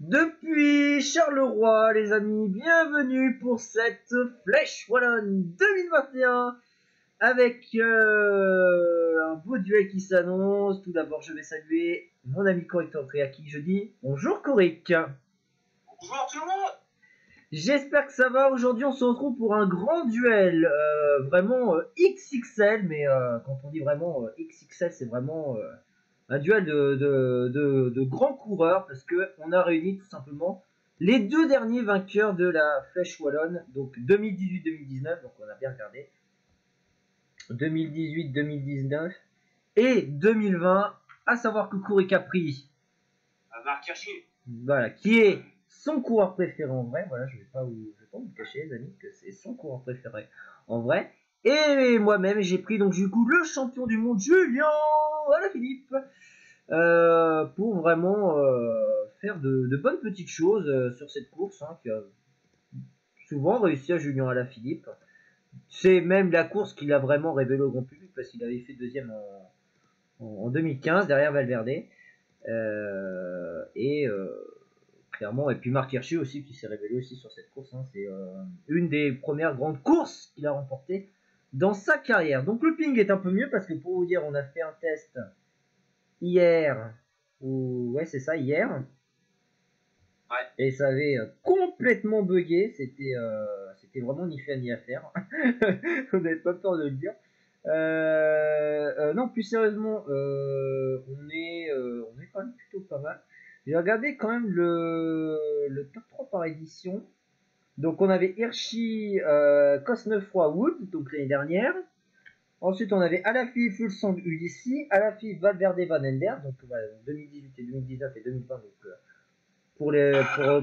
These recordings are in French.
Depuis Charleroi, les amis, bienvenue pour cette Flèche Wallonne 2021 avec un beau duel qui s'annonce. Tout d'abord, je vais saluer mon ami Coric André à qui je dis bonjour Coric. Bonjour tout le monde. J'espère que ça va. Aujourd'hui, on se retrouve pour un grand duel, vraiment XXL, mais quand on dit vraiment XXL, c'est vraiment un duel de grands coureurs parce que on a réuni tout simplement les deux derniers vainqueurs de la Flèche Wallonne, donc 2018-2019, donc on a bien regardé, 2018-2019 et 2020, à savoir que Coric a pris Marc Hirschi. Voilà, qui est son coureur préféré en vrai. Voilà, je vais pas vous cacher, les amis, que c'est son coureur préféré en vrai. Et moi-même, j'ai pris donc du coup le champion du monde, Julien Alaphilippe, pour vraiment faire de bonnes petites choses sur cette course, hein, qui a souvent réussi à Julien Alaphilippe. C'est même la course qu'il a vraiment révélé au grand public parce qu'il avait fait deuxième en 2015 derrière Valverde. Clairement, et puis Marc Hirschi aussi qui s'est révélé aussi sur cette course, hein. C'est une des premières grandes courses qu'il a remportées dans sa carrière. Donc le ping est un peu mieux parce que pour vous dire, on a fait un test hier, ouais c'est ça, hier, ouais. Et ça avait complètement bugué, c'était vraiment ni fait ni à faire. Vous n'avez pas peur de le dire. Non, plus sérieusement, on est quand même plutôt pas mal. J'ai regardé quand même le top 3 par édition. Donc on avait Hirschi, Cosnefroy, Wood, donc l'année dernière. Ensuite on avait Alaphilippe, Fuglsang, Ulissi, Alaphilippe, Valverde, Van Ender. Donc voilà, 2018 et 2019 et 2020. Donc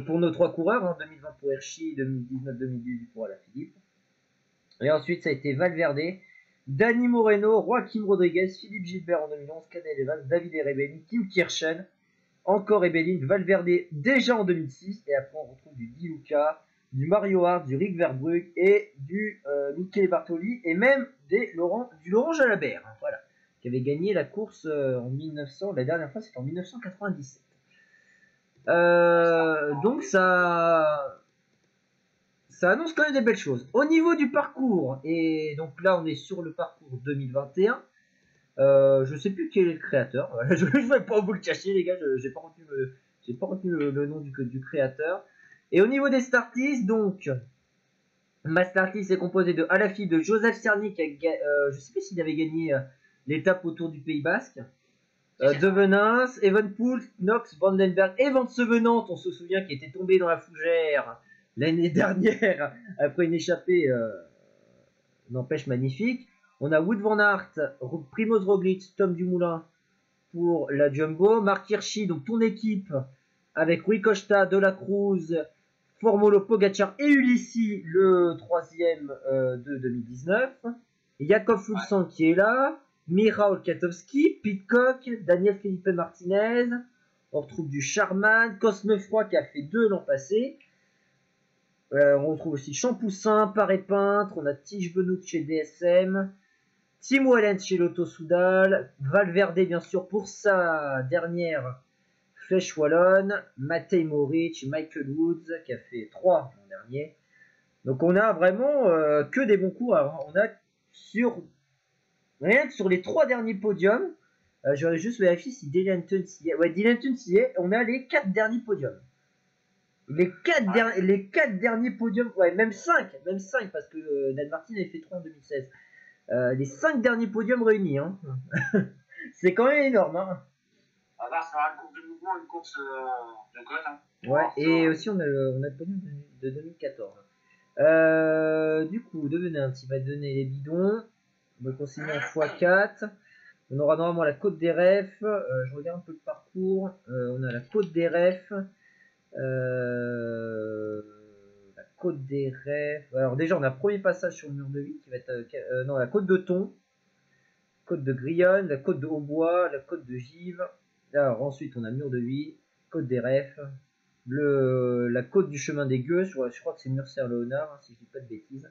pour nos trois coureurs, hein, 2020 pour Hirschi, 2019, 2018 pour Alaphilippe. Et ensuite ça a été Valverde, Dani Moreno, Joaquim Rodriguez, Philippe Gilbert en 2011, Cadel Evans, David Erebelli, Kim Kirchen, encore Ebelin, Valverde déjà en 2006, et après on retrouve du Di Luca, du Mario Hart, du Rick Verbrugge et du Michele Bartoli, et même du Laurent Jalabert, hein, voilà, qui avait gagné la course en 1900, la dernière fois c'était en 1997. Donc ça annonce quand même des belles choses. Au niveau du parcours, et donc là on est sur le parcours 2021, je sais plus qui est le créateur. Je ne vais pas vous le cacher, les gars. J'ai pas retenu le nom du créateur. Et au niveau des starties, donc ma starties est composée de Alaphilippe, de Joseph Cerny, je sais plus s'il avait gagné l'étape autour du Pays Basque, de Venance, Evenpool, Knox, Vandenberg et Van Sevenant, on se souvient, qui était tombé dans la fougère l'année dernière après une échappée n'empêche magnifique. On a Wout van Aert, Primoz Roglic, Tom Dumoulin pour la Jumbo, Marc Hirschi, donc ton équipe avec Rui Costa, De La Cruz, Formolo, Pogacar et Ulissi, le troisième de 2019. Jakob Fuglsang qui est là, Mira Olkatowski, Pidcock, Daniel Felipe Martinez, on retrouve du Charman, Cosnefroy qui a fait 2 l'an passé. On retrouve aussi Champoussin, Paré Peintre, on a Tige Benoît chez DSM, Tim Wellens chez Lotto Soudal, Valverde bien sûr pour sa dernière Flèche Wallonne, Matej Moric, Michael Woods qui a fait 3 l'an dernier. Donc on a vraiment que des bons coureurs, hein. On a rien que sur les 3 derniers podiums, j'aurais juste vérifié si Dylan Tuns y est. Ouais, Dylan Tuns y est, on a les 4 derniers podiums. Les 4 derniers podiums, ouais, même 5 parce que Dan Martin avait fait 3 en 2016. Les 5 derniers podiums réunis, hein. C'est quand même énorme, hein. Ah bah, ça sera une course de mouvement, une course de côte, hein. Ouais, et aussi on a le podium de 2014. Du coup, devenez un petit, va donner les bidons. Donc on s'est mis en x4. On aura normalement la côte des refs. Je regarde un peu le parcours. On a la côte des refs. La côte des refs. Alors déjà on a le premier passage sur le mur de 8 qui va être non, la côte de Thon, côte de Grionne, la côte de Hautbois, la côte de Gives. Alors ensuite on a mur de 8, côte des refs, la côte du chemin des Gueux, je crois que c'est Murcer-Léonard, hein, si je dis pas de bêtises.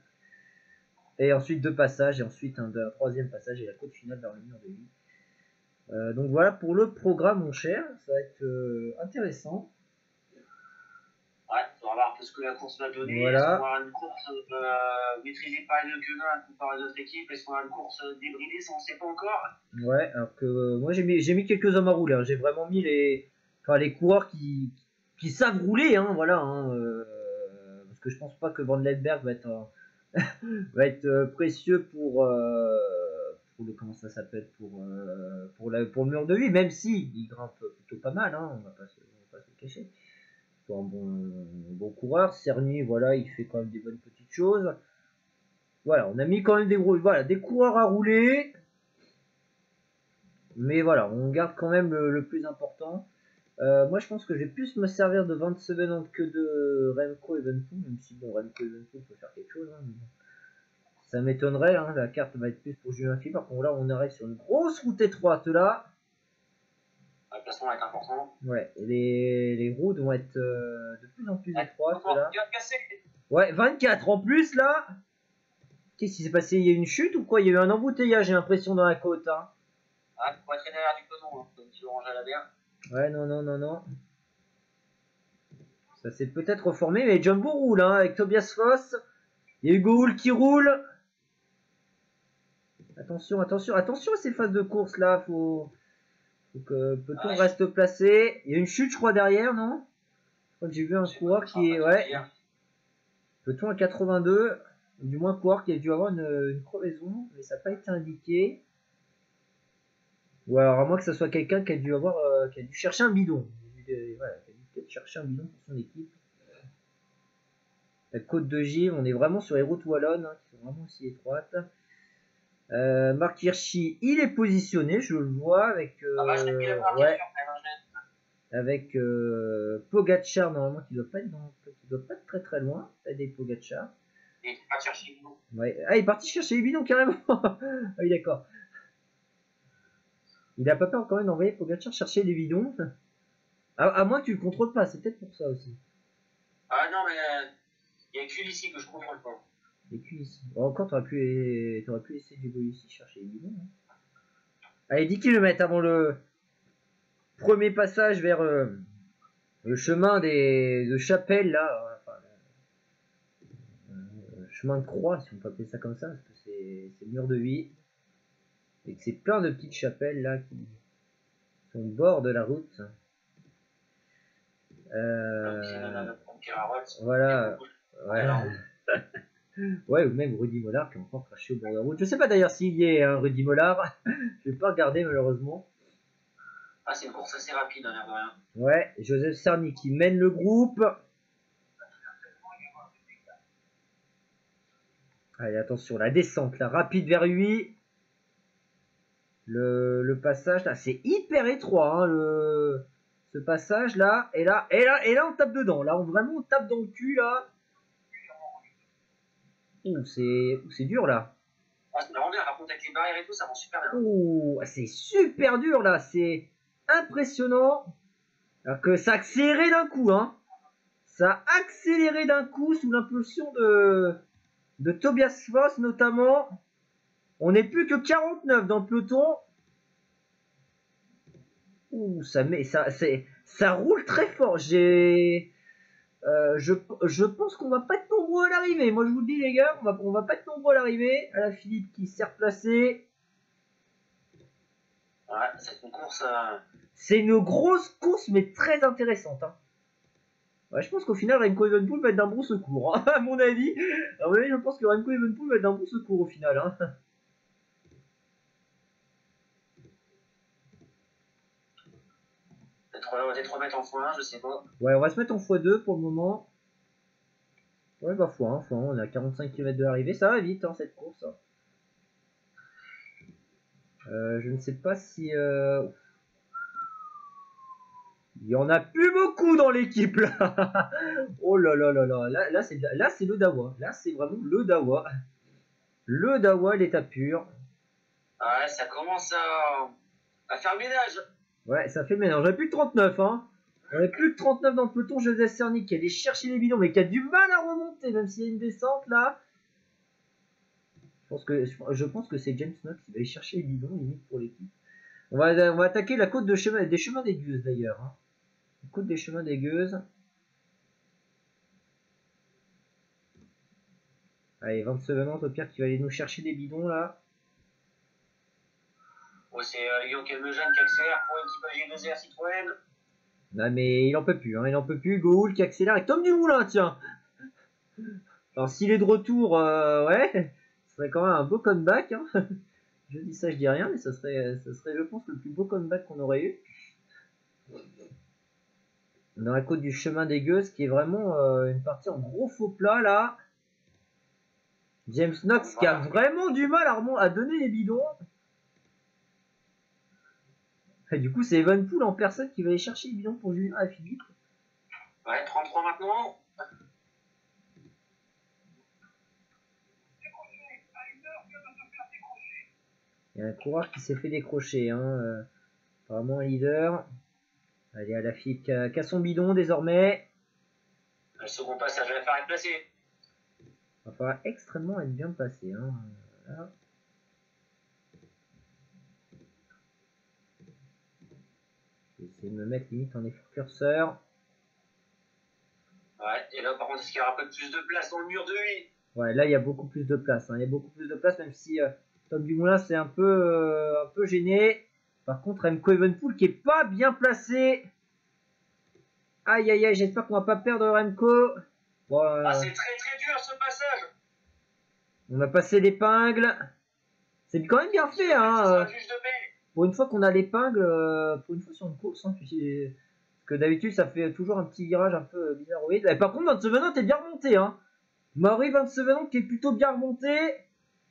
Et ensuite 2 passages, et ensuite un troisième passage et la côte finale vers le mur de 8. Donc voilà pour le programme, mon cher, ça va être intéressant. peu ce que la course va donner. Voilà. Est-ce qu'on va avoir une course maîtrisée par les deux quenins comparé à d'autres équipes? Est-ce qu'on va avoir une course débridée? Ça, on ne sait pas encore. Ouais, alors que moi j'ai mis quelques hommes à rouler. Hein. J'ai vraiment mis les coureurs qui savent rouler, hein, voilà. Hein, parce que je pense pas que Van Ledberg va être précieux pour le comment ça s'appelle pour le mur de vie, même si il grimpe plutôt pas mal, hein, on va pas se le cacher. C'est un bon coureur. Cerny, voilà, il fait quand même des bonnes petites choses. Voilà, on a mis quand même des coureurs à rouler. Mais voilà, on garde quand même le plus important. Moi, je pense que je vais plus me servir de 27 que de Remco Evenepoel, même si bon, Remco Evenepoel peut faire quelque chose. Hein, mais ça m'étonnerait, hein, la carte va être plus pour Julien Philippe. Par contre, là, on arrive sur une grosse route étroite là. Le placement va être important. Ouais, et les routes vont être de plus en plus étroites là. Il va casser. Ouais, 24 en plus là. Qu'est-ce qui s'est passé? Il y a eu une chute ou quoi? Il y a eu un embouteillage, j'ai l'impression, dans la côte. Hein. Ah, faut être derrière du peloton, hein, comme tu l'orange à la bière. Ouais, non. Ça s'est peut-être reformé, mais Jumbo roule hein, avec Tobias Foss. Il y a Hugo Hull qui roule. Attention à ces phases de course là. Faut que le peloton reste placé. Il y a une chute, je crois, derrière, non? Je crois que j'ai vu un coureur qui est. Ouais. Peloton à 82. Du moins, un coureur qui a dû avoir une crevaison, mais ça n'a pas été indiqué. Ou alors, à moins que ce soit quelqu'un qui a dû chercher un bidon. Voilà, qui a dû peut-être chercher un bidon pour son équipe. La côte de Givre, on est vraiment sur les routes wallonnes, hein, qui sont vraiment aussi étroites. Marc Hirschi, il est positionné, je le vois, avec avec Pogacar, normalement, qui doit pas être très très loin. Tadej Pogacar. Il est parti chercher les bidons. Ouais. Ah, il est parti chercher les bidons carrément. Ah oui, d'accord. Il a pas peur quand même d'envoyer Pogacar chercher les bidons. À moins que tu le contrôles pas, c'est peut-être pour ça aussi. Ah non, mais il y a que ici que je contrôle pas. Et puis ici. Bon, encore, t'aurais pu laisser Diego ici chercher les bidons. Hein. Allez, 10 km avant le premier passage vers le chemin de Chapelle, là. Enfin, chemin de croix, si on peut appeler ça comme ça, parce que c'est mur de vie. Et que c'est plein de petites chapelles, là, qui sont au bord de la route. Voilà. Ouais. Ouais, ou même Rudy Mollard qui est encore craché au bord de la route. Je sais pas d'ailleurs s'il y est un Rudy Mollard. Je vais pas regarder malheureusement. Ah, c'est une course assez rapide, hein, l'air de rien. Ouais, Joseph Sarny qui mène le groupe. Allez, attention, la descente, la rapide vers lui. Le passage là, c'est hyper étroit, hein, ce passage là. Et là, on tape dedans. Là, on tape dans le cul là. C'est dur là. Ah, c'est vraiment bien, par contre avec les barrières et tout, ça rend super bien. Ouh, c'est super dur là, c'est impressionnant. Alors que ça a accéléré d'un coup, hein. Ça a accéléré d'un coup sous l'impulsion de Tobias Foss notamment. On n'est plus que 49 dans le peloton. Ouh, ça roule très fort. Je pense qu'on va pas être nombreux à l'arrivée. Moi je vous le dis les gars, on va pas être nombreux à l'arrivée. À la Philippe qui s'est replacé. Ouais, c'est une course. C'est une grosse course mais très intéressante. Hein. Ouais, je pense qu'au final Remco Evenepoel va être d'un bon secours. Hein, à mon avis. Je pense que Remco Evenepoel va être d'un bon secours au final. Hein. Peut-être remettre en x1, je sais pas. Ouais, on va se mettre en x2 pour le moment. Ouais, bah x1, on est à 45 km de l'arrivée, ça va vite hein, cette course. Je ne sais pas si... Il y en a plus beaucoup dans l'équipe là. Oh là là là là, là c'est le Dawa. Là c'est vraiment le Dawa. Le Dawa, l'état pur. Ouais, ça commence à faire le ménage. Ouais, ça fait le ménage. J'avais plus de 39 hein. On avait plus de 39 dans le peloton. Joseph Cerny qui allait chercher les bidons mais qui a du mal à remonter même s'il y a une descente là. Je pense que c'est James Knox qui va aller chercher les bidons limite pour l'équipe. On va attaquer la côte des chemins des Gueuses d'ailleurs. Hein. La côte des chemins des Gueuses. Allez, 27 au pire qui va aller nous chercher des bidons là. Ouais, c'est Lyon Calmejane qui accélère pour l'équipage G2R Citroën. Non mais il en peut plus, hein, il en peut plus. Goul qui accélère avec Tom Dumoulin, tiens. Alors s'il est de retour, ouais, ce serait quand même un beau comeback. Hein. Je dis ça, je dis rien, mais ça serait, je pense, le plus beau comeback qu'on aurait eu. Dans la côte du chemin des Gueuses, qui est vraiment une partie en gros faux plat là. James Knox qui a vraiment du mal à donner les bidons. Et du coup, c'est Evenpool en personne qui va aller chercher les bidons pour Julien Alaphilippe. Ouais, 33 maintenant. Il y a un coureur qui s'est fait décrocher. Hein. Apparemment un leader. Allez, Alaphilippe qui a son bidon désormais. Le second passage va faire être placé. Il va falloir extrêmement être bien placé. Hein. Là. Je vais essayer de me mettre limite en effort curseur. Ouais, et là par contre, est-ce qu'il y aura un peu plus de place dans le mur de lui? Ouais, là il y a beaucoup plus de place. Hein. Il y a beaucoup plus de place, même si Tom Dumoulin c'est un peu gêné. Par contre, Remco Evenepoel qui est pas bien placé. Aïe aïe aïe, j'espère qu'on va pas perdre Remco. Bon, Ah, c'est très très dur ce passage. On a passé l'épingle. C'est quand même bien fait, hein. Pour une fois qu'on a l'épingle, pour une fois sur une course, hein, parce que d'habitude ça fait toujours un petit virage un peu bizarroïde. Et par contre, Van Sevenant est bien remonté, hein. Maury Van Sevenant qui est plutôt bien remonté.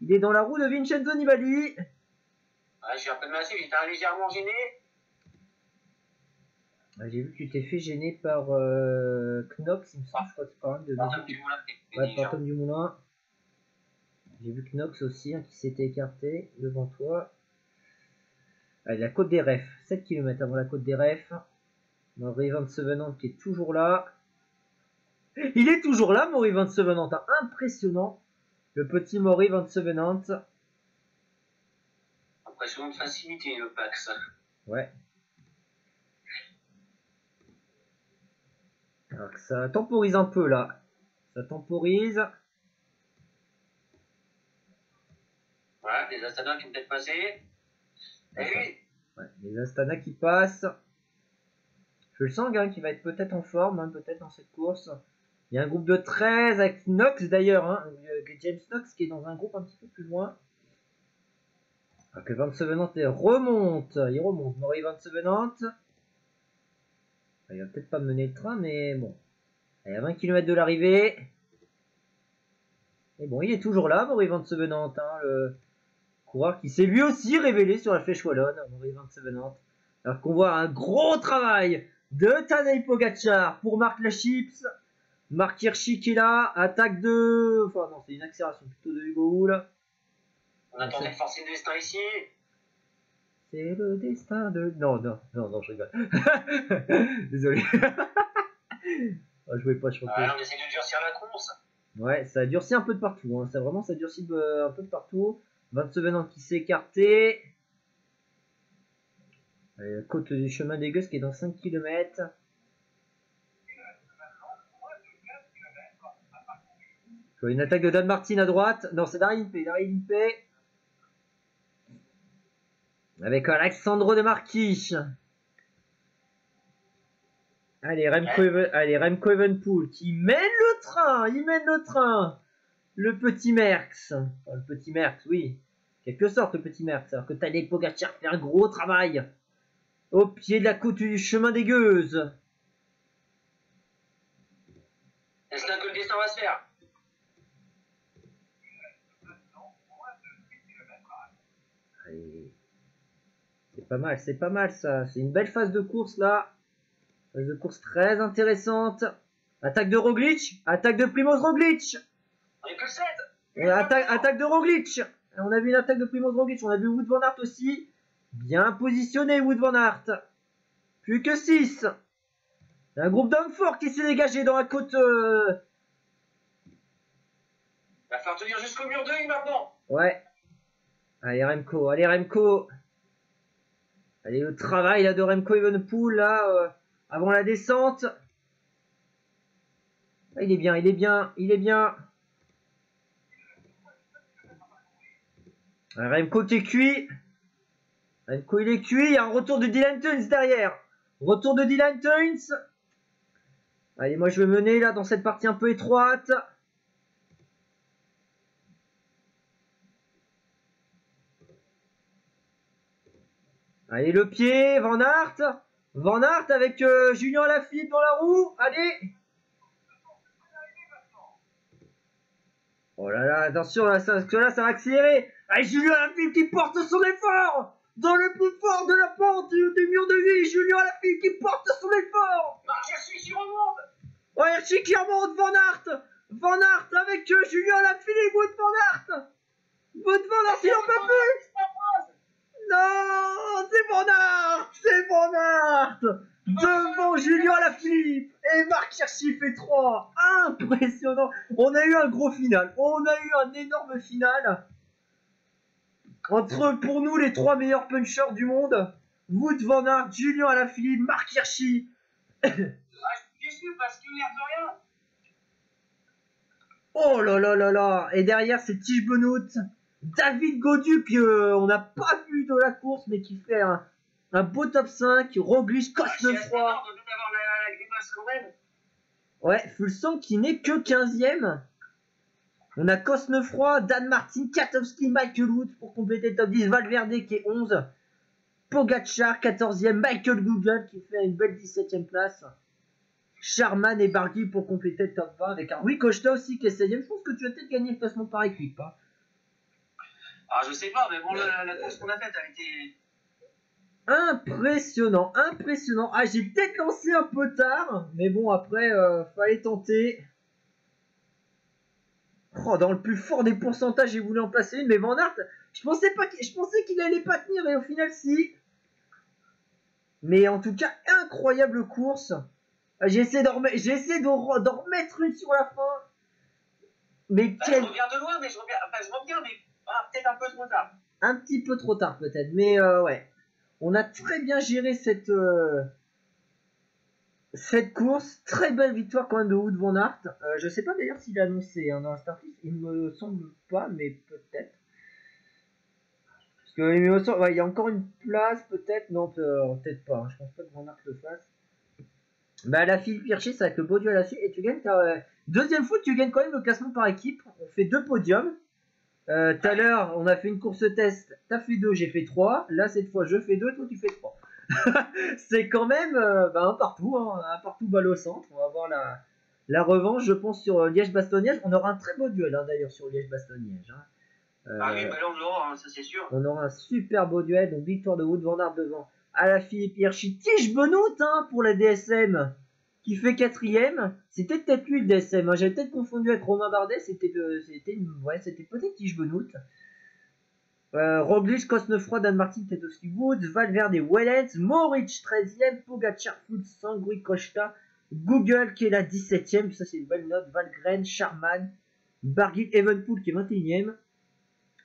Il est dans la roue de Vincenzo Nibali. Ah, j'ai un peu de massif, j'étais légèrement gêné. Ah, j'ai vu que tu t'es fait gêner par Knox, il me semble, je crois que c'est quand même de Tom Dumoulin. Ouais, par Tom Dumoulin. J'ai vu Knox aussi, hein, qui s'était écarté devant toi. Allez, la côte des Refs, 7 km avant la côte des Refs. Maury Van Sevenant qui est toujours là. Il est toujours là, Maury Van Sevenant, hein. Impressionnant. Le petit Maury Van Sevenant. Impressionnant de facilité, le Pax. Ouais. Alors que ça temporise un peu là. Ça temporise. Voilà, les Astana qui ont peut-être passé. Et oui. Ouais, les Astana qui passent. Je le sens, hein, qui va être peut-être en forme, hein, peut-être dans cette course. Il y a un groupe de 13 avec Knox d'ailleurs, hein, James Knox qui est dans un groupe un petit peu plus loin. Alors que Van Sevenant remonte, il remonte. Maury Van Sevenant. Il va peut-être pas mener le train, mais bon. Il y a 20 km de l'arrivée. Et bon, il est toujours là, Maury Van Sevenant, hein, le coureur qui s'est lui aussi révélé sur la flèche wallonne, Maury Van Sevenant. Alors qu'on voit un gros travail de Tadej Pogacar pour Marc Lachips. Marc Hirschi qui est là, attaque de... Enfin non, c'est une accélération plutôt de Hugo Hull. On attendait de forcer le destin ici. C'est le destin de... Non, je rigole. Désolé. Oh, je voulais pas choquer. Ah, on essaie de durcir la course. Ouais, ça a durci un peu de partout. Hein. Ça durcit un peu de partout. Van Sevenant qui s'est écarté. La côte du chemin des Gueuses qui est dans 5 km. Je vois une attaque de Dan Martin à droite. Non, c'est Daryl Impey. Avec Alexandro De Marchi. Allez, Remco Evenepoel qui mène le train. Il mène le train. Le petit Merckx. Enfin, le petit Merckx, oui. Quelque sorte, le petit Merckx. Alors que Tadej Pogacar fait un gros travail. Au pied de la côte du chemin des Gueuses. Est-ce là que le destin va se faire? Allez. C'est pas mal ça. C'est une belle phase de course là. Phase de course très intéressante. Attaque de Roglic. Attaque de Primoz Roglic. On est plus 7. Attaque de Roglic. On a vu une attaque de Primoz Roglic. On a vu Wout van Aert aussi. Bien positionné Wout van Aert. Plus que 6. Un groupe d'hommes forts qui s'est dégagé dans la côte. Il va falloir tenir jusqu'au mur de lui maintenant. Ouais. Allez Remco. Allez, le travail là de Remco Evenepoel là. Avant la descente. Ah, il est bien. Remco qui est cuit. Remco il est cuit. Il y a un retour de Dylan Teuns derrière. Retour de Dylan Teuns. Allez, moi je vais mener là dans cette partie un peu étroite. Allez, le pied, Van Aert. Van Aert avec Julien Alaphilippe dans la roue. Allez. Oh là là, attention, là, ça va accélérer. Allez, Julien Alaphilippe qui porte son effort. Dans le plus fort de la pente du mur de vie, Julien Alaphilippe qui porte son effort. Hirschi qui remonte. Ouais, Hirschi qui remonte, Van Aert. Van Aert avec Julien Alaphilippe, Wout Van Aert. Wout Van Aert, il en peut plus. Non, c'est Van Aert. C'est Van Aert. Devant Julien Alaphilippe. Et Marc Hirschi fait 3. Impressionnant. On a eu un gros final. On a eu un énorme final. Entre, pour nous, les 3 meilleurs punchers du monde. Wout Van Aert, Julien Alaphilippe, Marc Hirschi. Je suis déçu parce qu'il n'y a de rien. Oh là là là là. Et derrière, c'est Tige Benoît. David Gaudu, qu'on n'a pas vu de la course, mais qui fait un beau top 5. Roglic, Cosnefroy. Ouais, Fulsang qui n'est que 15ème. On a Cosnefroy, Dan Martin, Katowski, Michael Woods pour compléter le top 10. Valverde qui est 11. Pogacar 14ème. Michael Google qui fait une belle 17ème place. Sharman et Barguil pour compléter le top 20 avec un Rui Costa aussi qui est 16ème. Je pense que tu as peut-être gagné le classement par équipe. Hein. Ah, je sais pas, mais bon, la course qu'on a faite a été... Impressionnant, impressionnant. Ah, j'ai peut-être lancé un peu tard, mais bon, après, fallait tenter. Oh, dans le plus fort des pourcentages, j'ai voulu en placer une, mais Van Aert, je pensais qu'il allait pas tenir, et au final, si. Mais en tout cas, incroyable course. J'ai essayé d'en remettre une sur la fin. Mais Je reviens de loin, mais je reviens, mais peut-être un peu trop tard. Un petit peu trop tard, peut-être, mais ouais. On a très bien géré cette course. Très belle victoire quand même de Wout Van Aert. Je sais pas d'ailleurs s'il a annoncé dans la startlist. Il me semble pas, mais peut-être. Parce que il me semble, ouais, il y a encore une place, peut-être. Non, peut-être pas. Hein. Je pense pas que Van Aert le fasse. Bah la Philippe Hirschi, c'est avec le beau duel à la suite. Et tu gagnes ta deuxième fois, tu gagnes quand même le classement par équipe. On fait 2 podiums. Tout à l'heure, on a fait une course test. T'as fait 2, j'ai fait 3. Là, cette fois, je fais 2, toi, tu fais 3. C'est quand même un partout, hein, un partout balle au centre. On va voir la revanche, je pense, sur Liège-Bastogne-Liège. On aura un très beau duel, hein, d'ailleurs, sur Liège-Bastogne-Liège. Hein. Ah oui, bah là, on l'aura, hein, ça c'est sûr. On aura un super beau duel. Donc, victoire de Wout Van Aert devant Alaphilippe Hirschi. Tige Benoît hein, pour la DSM. Qui fait 4ème, c'était peut-être lui le DSM, hein. J'avais peut-être confondu avec Romain Bardet, c'était peut-être Tige Benoît. Roglic, Cosnefroy, Dan Martin, Katowski, Woods, Valverde, Wellens, Moritz 13ème, Pogacar, Fulsang, Rui Costa, Google qui est la 17ème, ça c'est une bonne note, Valgren, Sharman, Barguil, Evenepoel qui est 21ème,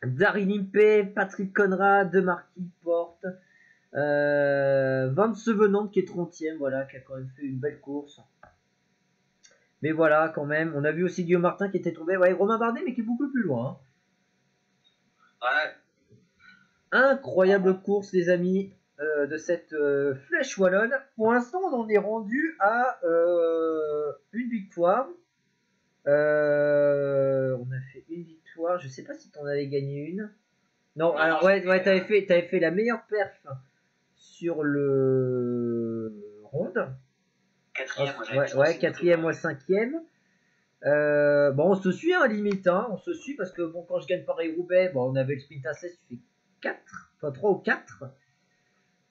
Daryl Impey, Patrick Conrad, Demarquis, Porte, Van Sevenant qui est 30ème, voilà, qui a quand même fait une belle course. Mais voilà, quand même, on a vu aussi Guillaume Martin qui était tombé, ouais, Romain Bardet, mais qui est beaucoup plus loin. Hein. Ouais. Incroyable course, les amis, de cette flèche wallonne. Pour l'instant, on en est rendu à une victoire. On a fait une victoire. Je sais pas si t'en avais gagné une. Non, alors ouais, t'avais fait la meilleure perf sur le ronde. 4ème, ouais, 4ème, moi 5ème. Bon, on se suit, hein, limite, hein, on se suit parce que bon, quand je gagne Paris-Roubaix, bon, on avait le sprint à 16, tu fais 4, enfin 3 ou 4.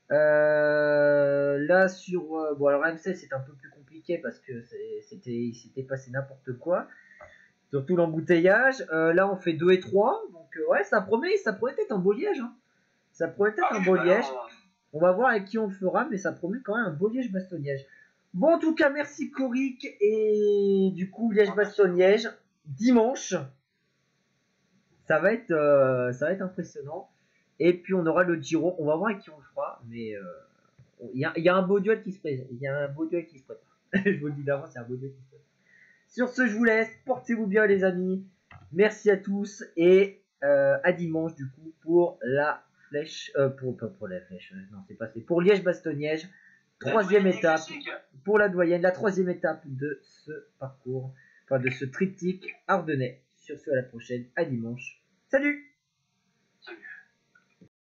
Là, sur. Bon, alors M16, c'est un peu plus compliqué parce que c'était passé n'importe quoi. Surtout l'embouteillage. Là, on fait 2 et 3. Donc, ouais, ça promet être un beau Liège. Hein. Ça promet être un beau Liège. On va voir avec qui on le fera, mais ça promet quand même un beau Liège-Bastogne-Liège. Bon, en tout cas, merci Coric. Et du coup, Liège-Bastogne-Liège, dimanche. Ça va être impressionnant. Et puis, on aura le Giro. On va voir avec qui on le fera. Mais il y a un beau duel qui se prépare. Il y a un beau duel qui se prépare. Je vous le dis d'avance, il y a un beau duel qui se prépare. Sur ce, je vous laisse. Portez-vous bien, les amis. Merci à tous. Et à dimanche du coup pour la flèche, pour la flèche, non c'est pas c'est pour Liège-Bastogne-Liège, troisième étape pour la doyenne, la troisième étape de ce parcours, enfin de ce triptyque ardennais. Sur ce, à la prochaine, à dimanche. Salut!